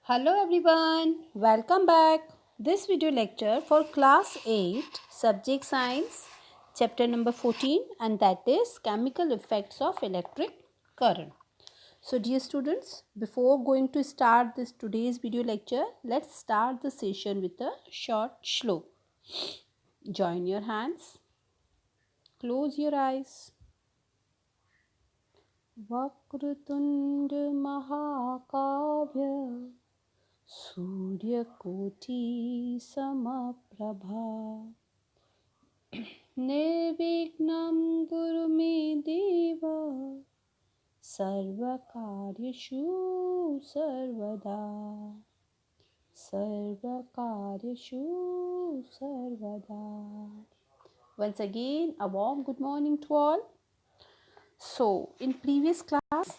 Hello everyone, welcome back. This video lecture for class 8 subject science chapter number 14 and that is chemical effects of electric current. So dear students, before going to start this today's video lecture, let's start the session with a short shlok. Join your hands, close your eyes. Vakratunda महाकाव्य सूर्यकोटि समप्रभा निर्विघ्नं कुरु मे देव सर्वकार्येषु सर्वदा सर्वकार्येषु सर्वदा. Once again, a warm good morning to all. So in previous class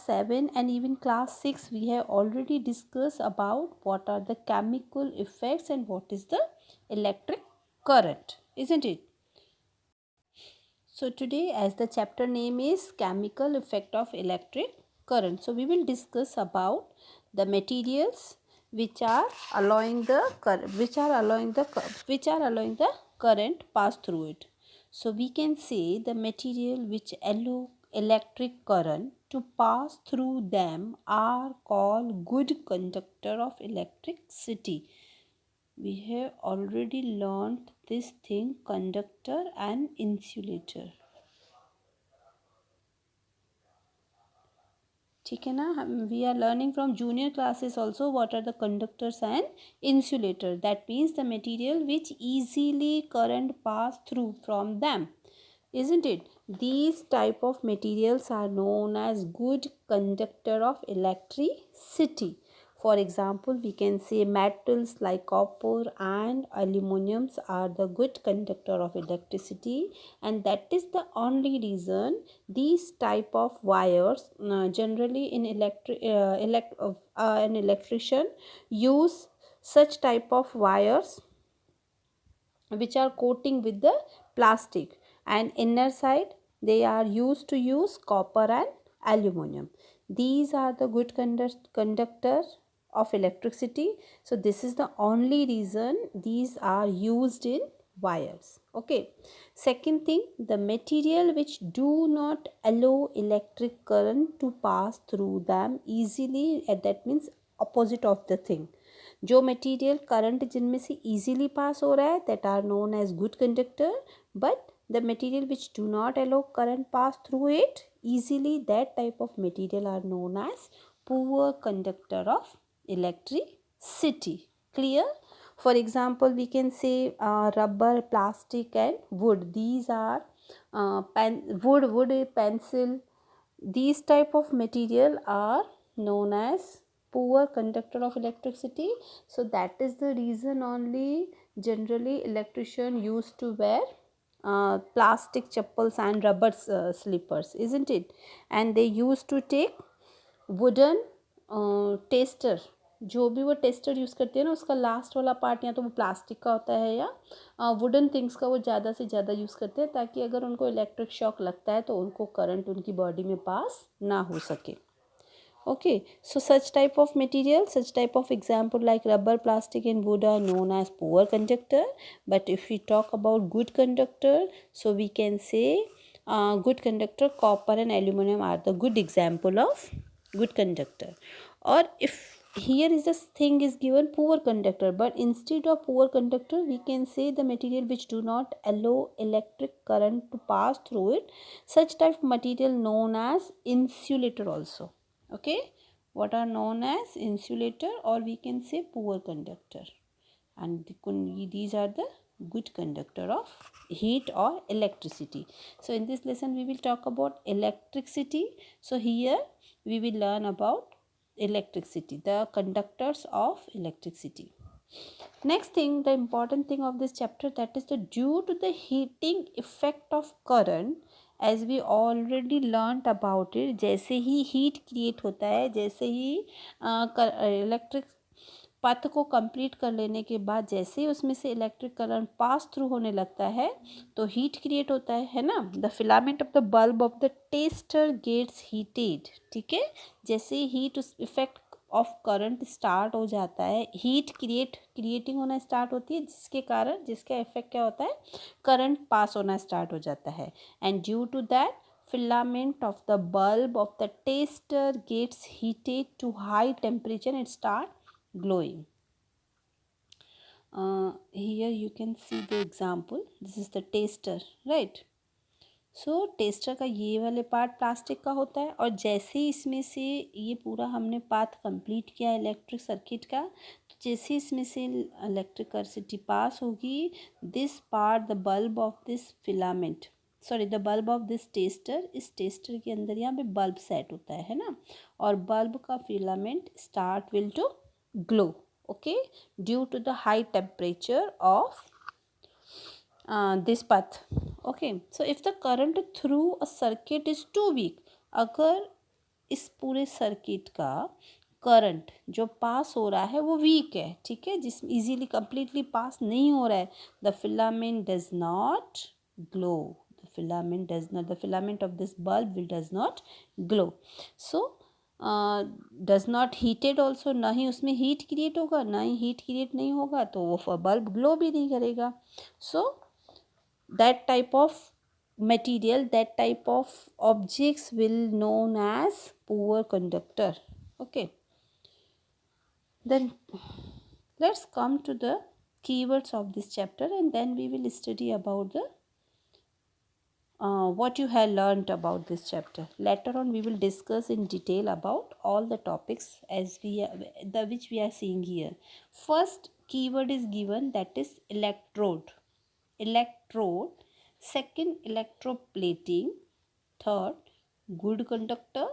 7 and even class 6, we have already discussed about what are the chemical effects and what is the electric current, isn't it? So today, as the chapter name is chemical effect of electric current, so we will discuss about the materials which are allowing the current pass through it. So we can say the material which allow electric current to pass through them are called good conductor of electricity. We have already learned this thing, conductor and insulator. ठीक है ना. We are learning from junior classes also what are the conductors and insulator. That means the material which easily current pass through from them, isn't it? These type of materials are known as good conductor of electricity. For example, we can say metals like copper and aluminums are the good conductor of electricity, and that is the only reason these type of wires generally in an electrician use such type of wires which are coating with the plastic, and inner side they are used to use copper and aluminum. These are the good conductors of electricity. So this is the only reason these are used in wires. Okay. Second thing, the material which do not allow electric current to pass through them easily, that means opposite of the thing. जो material current जिनमें से easily pass हो रहा है that are known as good conductor, but the material which do not allow current pass through it easily, that type of material are known as poor conductor of electricity. Clear? For example, we can say rubber, plastic and wood. These are wood, pencil. These type of material are known as poor conductor of electricity. So that is the reason only generally electrician used to wear plastic chappals and rubber slippers, isn't it? And they used to take wooden tester. जो भी वो tester use करते हैं ना, उसका last वाला part या तो वो प्लास्टिक का होता है या वुडन थिंग्स का वो ज़्यादा से ज़्यादा यूज़ करते हैं, ताकि अगर उनको इलेक्ट्रिक शॉक लगता है तो उनको करंट उनकी बॉडी में पास ना हो सके. Okay, so such type of material, such type of example like rubber, plastic and wood are known as poor conductor. But if we talk about good conductor, so we can say good conductor, copper and aluminum are the good example of good conductor. Or if here is this thing is given poor conductor, but instead of poor conductor we can say the material which do not allow electric current to pass through it, such type of material known as insulator also. Okay, what are known as insulator, or we can say poor conductor, and these are the good conductor of heat or electricity. So in this lesson we will talk about electricity. So here we will learn about electricity, the conductors of electricity. Next thing, the important thing of this chapter, that is the due to the heating effect of current, as we already learnt about it. जैसे ही heat create होता है, जैसे ही electric पथ को complete कर लेने के बाद जैसे ही उसमें से इलेक्ट्रिक करंट पास थ्रू होने लगता है तो हीट क्रिएट होता है ना. The filament of the bulb of the tester gets heated. ठीक है, जैसे ही हीट उस इफेक्ट ऑफ करंट स्टार्ट हो जाता है, हीट क्रिएटिंग होना स्टार्ट होती है, जिसके कारण जिसका इफेक्ट क्या होता है, करंट पास होना स्टार्ट हो जाता है. And due to that filament of the bulb of the tester gets heated to high temperature and start glowing. Here you can see the example. This is the tester, right? So tester का ये वाले part plastic का होता है, और जैसे ही इसमें से ये पूरा हमने पाथ कंप्लीट किया इलेक्ट्रिक सर्किट का, तो जैसे इसमें से इलेक्ट्रिसिटी पास होगी, this part the bulb of this filament, sorry the bulb of this tester, इस टेस्टर के अंदर यहाँ पे बल्ब सेट होता है ना, और बल्ब का filament start will to glow, okay, due to the high temperature of this path. Okay, so if the current through a circuit is too weak, अगर इस पूरे सर्किट का करंट जो पास हो रहा है वो वीक है, ठीक है, जिस इजीली कंप्लीटली पास नहीं हो रहा है, the filament does not glow, the filament of this bulb will does not glow. So does not heated also, ना ही उसमें हीट क्रिएट होगा, ना ही हीट क्रिएट नहीं होगा, तो वो बल्ब ग्लो भी नहीं करेगा. सो that type of material, that type of objects will known as poor conductor. Okay, then let's come to the keywords of this chapter, and then we will study about the what you have learned about this chapter. Later on we will discuss in detail about all the topics as we the which we are seeing here. First keyword is given, that is electrode. Second, electroplating. Third, good conductor.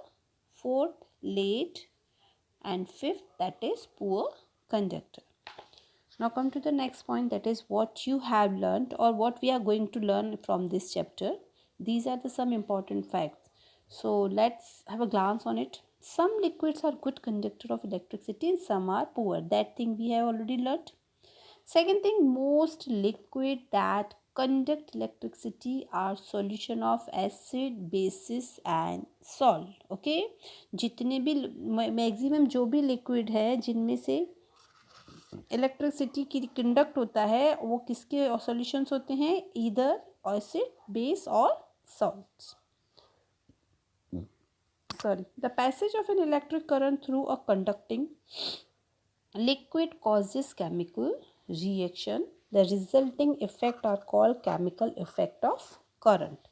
Fourth, late. And fifth, that is poor conductor. Now come to the next point, that is what you have learned or what we are going to learn from this chapter. These are some important facts. So let's have a glance on it. Some liquids are good conductor of electricity and some are poor. That thing we have already learned. Second thing, most liquid that conduct electricity are solution of acid, bases and salt. Okay, जितने भी maximum जो भी liquid है जिनमें से electricity की conduct होता है, वो किसके सॉल्यूशंस होते हैं, ईदर एसिड, बेस और salts. Sorry, the passage of an electric current through a conducting liquid causes chemical reaction. The resulting effect are called chemical effect of current.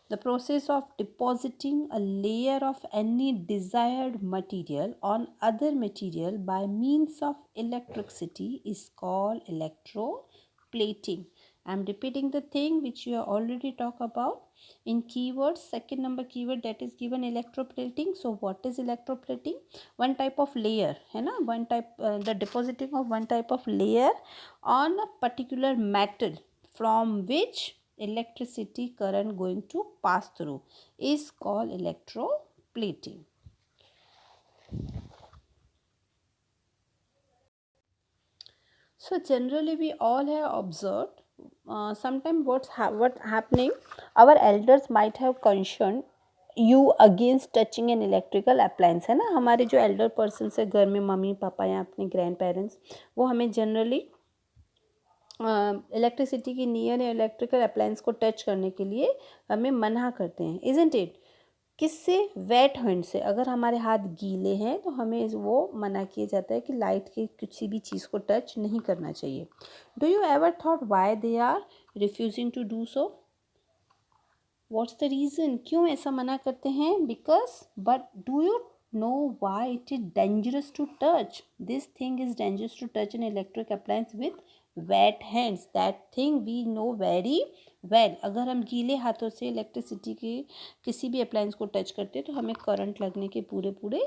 The process of depositing a layer of any desired material on other material by means of electricity is called electroplating. I am repeating the thing which you have already talked about in keywords. Second number keyword that is given, electroplating. So what is electroplating? One type of layer है ना, one type the depositing of one type of layer on a particular metal from which electricity current going to pass through is called electroplating. So generally we all have observed sometimes what happening, our elders might have cautioned you against touching an electrical appliance, है ना, हमारे जो elder persons है घर में, mummy papa या अपने grand parents, वो हमें जनरली इलेक्ट्रिसिटी की नियर या इलेक्ट्रिकल अप्लायंस को टच करने के लिए हमें मना करते हैं, इजंट इट. किससे, वेट हैंड से. अगर हमारे हाथ गीले हैं तो हमें वो मना किया जाता है कि लाइट की किसी भी चीज़ को टच नहीं करना चाहिए. Do you ever thought why they are refusing to do so? What's the reason, क्यों ऐसा मना करते हैं? Because, but do you know why it is dangerous to touch? This thing is dangerous to touch an electric appliance with wet hands. That thing we know very well. अगर हम गीले हाथों से इलेक्ट्रिसिटी के किसी भी अप्लायंस को touch करते हैं तो हमें करंट लगने के पूरे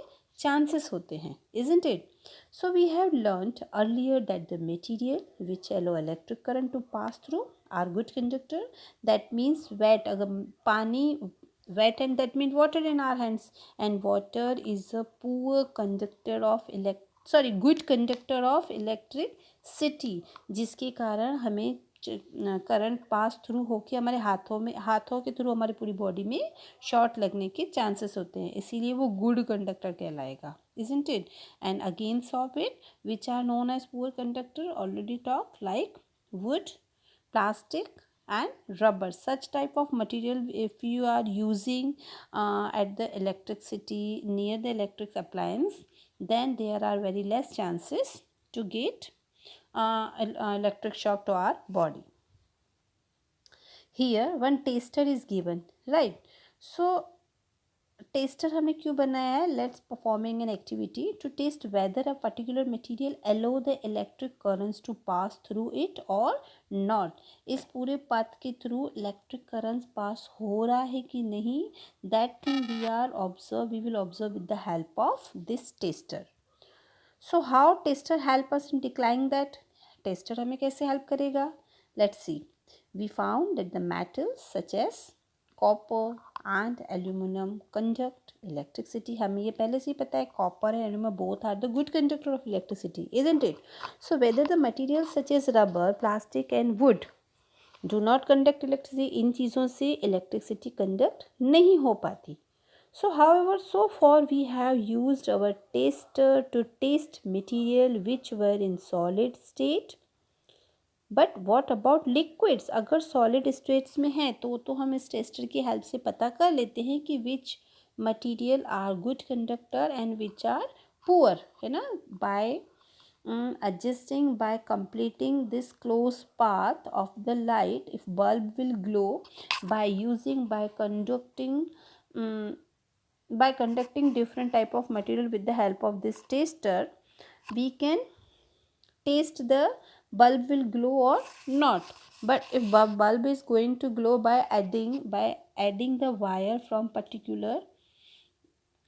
chances होते हैं, isn't it? So we have learnt earlier that the material which allow electric current to pass through are good conductor. That means wet, अगर पानी wet and that means water in our hands, and water is a poor conductor of good conductor of electricity, जिसके कारण हमें current pass through होके हमारे हाथों के through हमारी पूरी बॉडी में शॉट लगने के चांसेस होते हैं, इसीलिए वो गुड कंडक्टर कहलाएगा, isn't it? And against of it, which are known as poor conductor, already talked, like wood, plastic and rubber. Such type of material, if you are using at the electricity, near the electric appliance, then there are very less chances to get electric shock to our body. Here one taster is given, right? So tester हमने क्यों बनाया है? Let's performing an activity to test whether a particular material allow the electric currents to pass through it और not. इस पूरे path के through electric currents पास हो रहा है कि नहीं, that thing we will observe with the help of this tester. So how tester help us in declining that? Tester हमें कैसे हेल्प करेगा? Let's see. We found that the metals such as copper and aluminium conduct electricity. हमें ये पहले से ही पता है, copper and aluminium both are the good conductor of electricity, isn't it? So whether the material such as rubber, plastic and would do not conduct electricity, इन चीज़ों से इलेक्ट्रिसिटी कंडक्ट नहीं हो पाती. So however, so far we have used our tester to test material which were in solid state. But what about liquids? अगर solid states में है तो हम इस टेस्टर की हेल्प से पता कर लेते हैं कि which material are good conductor and which are poor, है ना? Adjusting by completing this closed path of the light, if bulb will glow by conducting different type of material with the help of this tester, we can taste the bulb will glow or not. But if bulb is going to glow by adding the wire from particular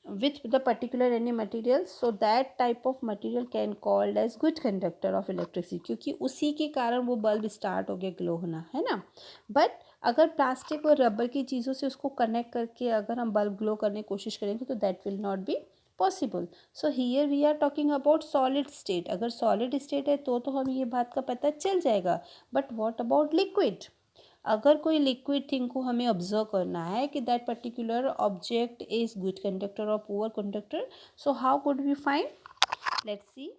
with the particular any material, so that type of material can called as good conductor of electricity, क्योंकि उसी के कारण वो bulb start हो गया glow होना, है ना? बट अगर प्लास्टिक और रबर की चीज़ों से उसको कनेक्ट करके अगर हम बल्ब ग्लो करने की कोशिश करेंगे तो that will not be possible. So here we are talking about solid state. अगर सॉलिड स्टेट है तो हमें ये बात का पता चल जाएगा. But what about liquid? अगर कोई लिक्विड थिंग को हमें ऑब्जर्व करना है कि that particular object is good conductor और poor conductor, so how could we find? Let's see.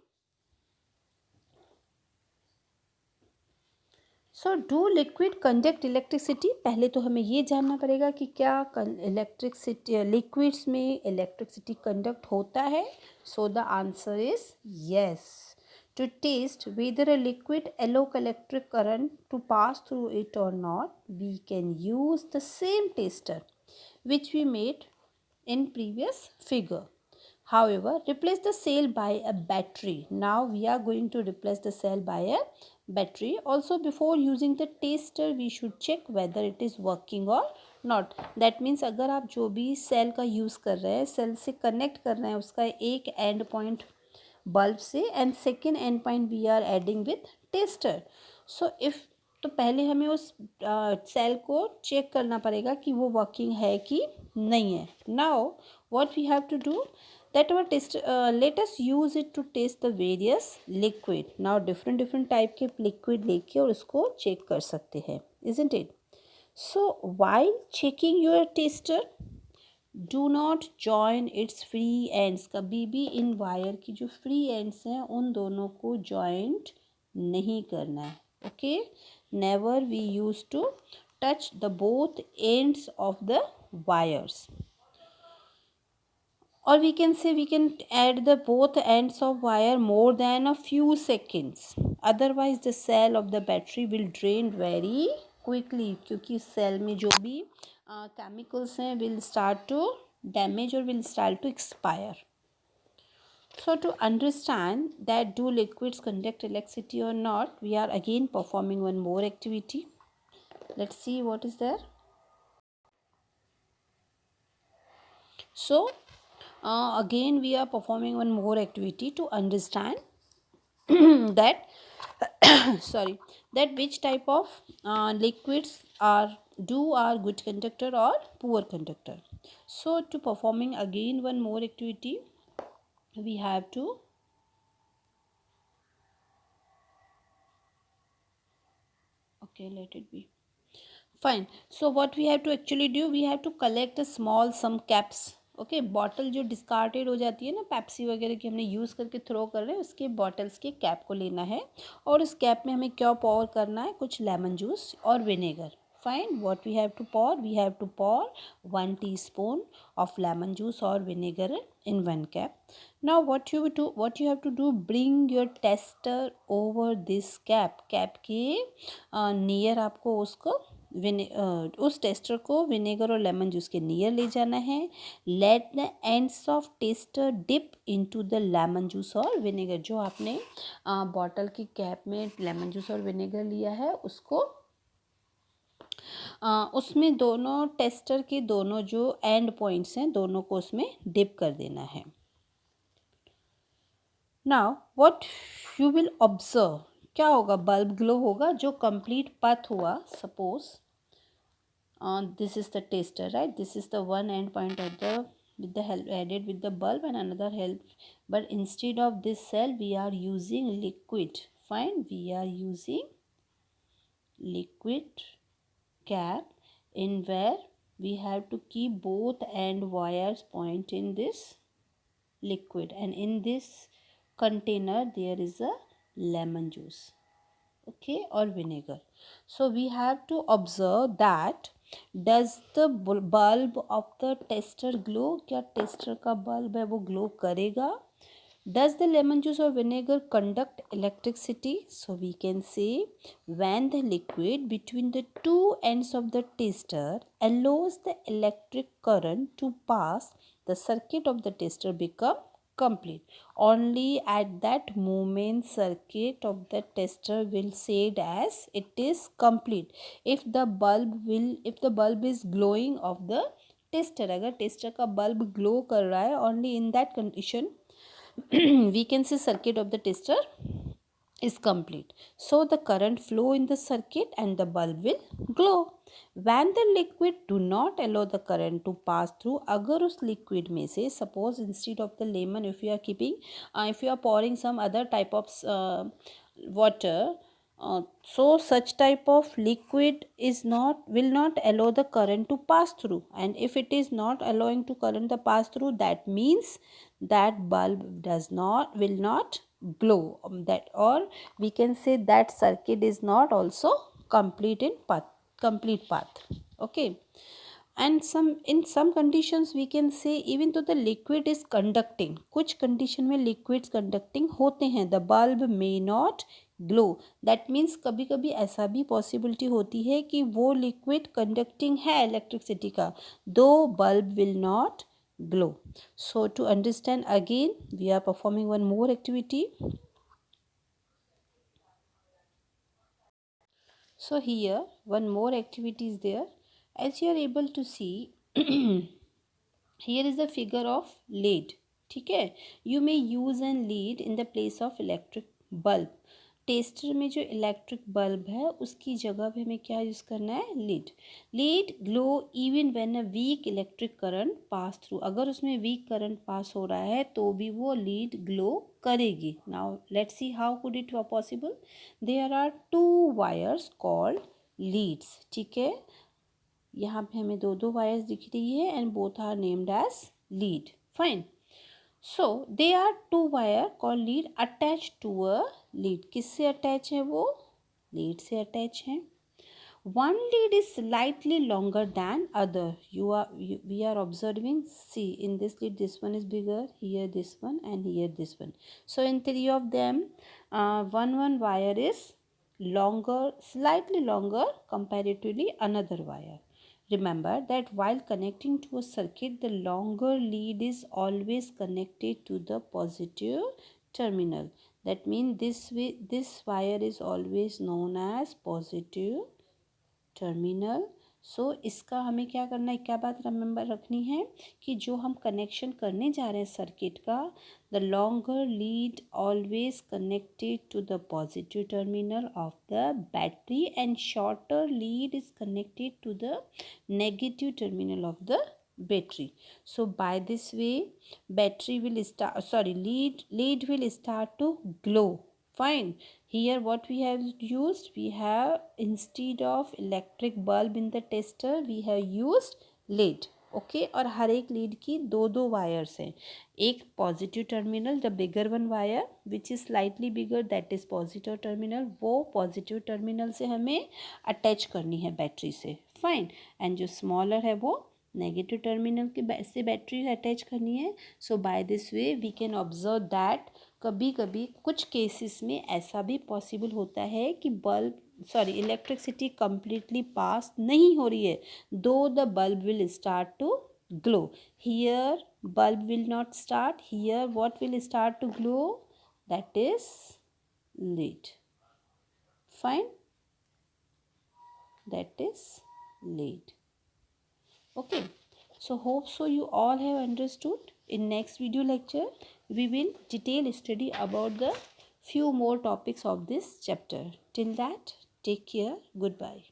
So do liquid conduct electricity? पहले तो हमें ये जानना पड़ेगा कि क्या इलेक्ट्रिसिटी लिक्विड्स में इलेक्ट्रिसिटी कंडक्ट होता है. So the answer is yes. To test whether a liquid allow electric current to pass through it or not, we can use the same tester which we made in previous figure. However, replace the cell by a battery. Now we are going to replace the cell by a battery. Also, before using the tester, we should check whether it is working or not. That means अगर आप जो भी cell का use कर रहे हैं, cell से connect कर रहे हैं उसका एक एंड पॉइंट बल्ब से and second end point we are adding with tester. So if तो पहले हमें उस सेल को चेक करना पड़ेगा कि वो वर्किंग है कि नहीं है. Now what we have to do that our test let us use it to test the various liquid. Now different type के liquid लेके और उसको check कर सकते हैं, isn't it? So while checking your tester, do not join it's free ends. कभी भी इन wire की जो फ्री एंड्स हैं उन दोनों को जॉइंट नहीं करना है. Okay, never we use to touch the both ends of the wires. Or we can say we can add the both ends of wire more than a few seconds. Otherwise the cell of the battery will drain very quickly, क्योंकि cell में जो भी chemicals हैं will start to damage or will start to expire. So to understand that do liquids conduct electricity or not, we are again performing one more activity. Let's see what is there. So again we are performing one more activity to understand that that which type of liquids are good conductor or poor conductor. So to performing again one more activity, we have to Okay, let it be. Fine. So what we have to actually do, we have to collect a small some caps. Okay bottle जो discarded हो जाती है ना, Pepsi वगैरह की हमने use करके throw कर रहे हैं, उसके बॉटल्स के कैप को लेना है और उस कैप में हमें क्या पॉर करना है, कुछ लेमन जूस और vinegar. Fine. What we have to pour? We have to pour 1 teaspoon of lemon juice or vinegar in one cap. Now what you do? What you have to do? Bring your tester over this cap. Cap के near आपको उसको उस tester को vinegar और lemon juice के near ले जाना है. Let the ends of tester dip into the lemon juice और विनेगर. जो आपने बॉटल की कैप में लेमन जूस और विनेगर लिया है उसको उसमें दोनों टेस्टर के दोनों जो एंड पॉइंट्स हैं दोनों को उसमें डिप कर देना है. Now what you will observe, क्या होगा, बल्ब ग्लो होगा. जो कंप्लीट पथ हुआ, suppose this is the tester, right? This is the one end point at the with the help added with the bulb and another help, but instead of this cell we are using liquid. Fine, we are using liquid cap in where we have to keep both end wires point in this liquid, and in this container there is a lemon juice, okay, or vinegar. So we have to observe that does the bulb of the tester glow. क्या tester का bulb है वो glow करेगा. Does the lemon juice or vinegar conduct electricity? So we can say when the liquid between the two ends of the tester allows the electric current to pass, the circuit of the tester become complete. Only at that moment circuit of the tester will said as it is complete. If the bulb is glowing of the tester, अगर tester का bulb glow कर रहा है, only in that condition we can say circuit of the tester is complete. So the current flow in the circuit and the bulb will glow. When the liquid do not allow the current to pass through, अगर उस liquid में से suppose instead of the lemon if you are keeping if you are pouring some other type of water, so such type of liquid will not allow the current to pass through, and if it is not allowing to current to pass through, that means that bulb will not glow, that, or we can say that circuit is not also complete path. Okay, and in some conditions we can say even though the liquid is conducting, कुछ condition में liquids conducting होते हैं, the bulb may not glow. that means कभी कभी ऐसा भी possibility होती है कि वो liquid conducting है electricity का, though bulb will not glow. So to understand again we are performing one more activity. So here one more activity is there. As you are able to see here is a figure of lead. ठीक है, you may use an lead in the place of electric bulb. Tester में जो electric bulb है उसकी जगह पे हमें क्या यूज़ करना है, lead. Lead glow even when a weak electric current pass through. अगर उसमें वीक करंट पास हो रहा है तो भी वो लीड ग्लो करेगी. Now let's see how could it possible. There are two wires called leads. ठीक है, यहाँ पे हमें दो वायर्स दिख रही है and both are named as lead. Fine. So they are two wire call lead attach to a lead. किससे अटैच है वो, लीड से अटैच है. one lead is slightly longer than other. We are observing, see in this lead this one is bigger, here this one, and here this one. So in three of them one wire is longer, slightly longer comparatively another wire. Remember that while connecting to a circuit, the longer lead is always connected to the positive terminal. That means this wire is always known as positive terminal. So इसका हमें क्या करना है, क्या बात remember रखनी है कि जो हम कनेक्शन करने जा रहे हैं सर्किट का, the longer lead always connected to the positive terminal of the battery and shorter lead is connected to the negative terminal of the battery. So by this way battery will start, lead will start to glow. Fine. Here what we have used, we have instead of electric bulb in the tester we have used lead. Okay और हर एक lead की दो दो wires हैं. एक positive terminal, the bigger one wire which is slightly bigger that is positive terminal, वो positive terminal से हमें अटैच करनी है बैटरी से. फाइन. एंड जो स्मॉलर है वो नेगेटिव टर्मिनल के से बैटरी अटैच करनी है. So by this way we can observe that कभी कभी कुछ केसेस में ऐसा भी पॉसिबल होता है कि इलेक्ट्रिसिटी completely पास नहीं हो रही है, though the bulb will start to glow. Here bulb will not start. Here what will start to glow? That is lead. Fine. That is lead. Okay. So hope so you all have understood. In next video lecture we will detail study about the few more topics of this chapter. Till that, take care. Goodbye.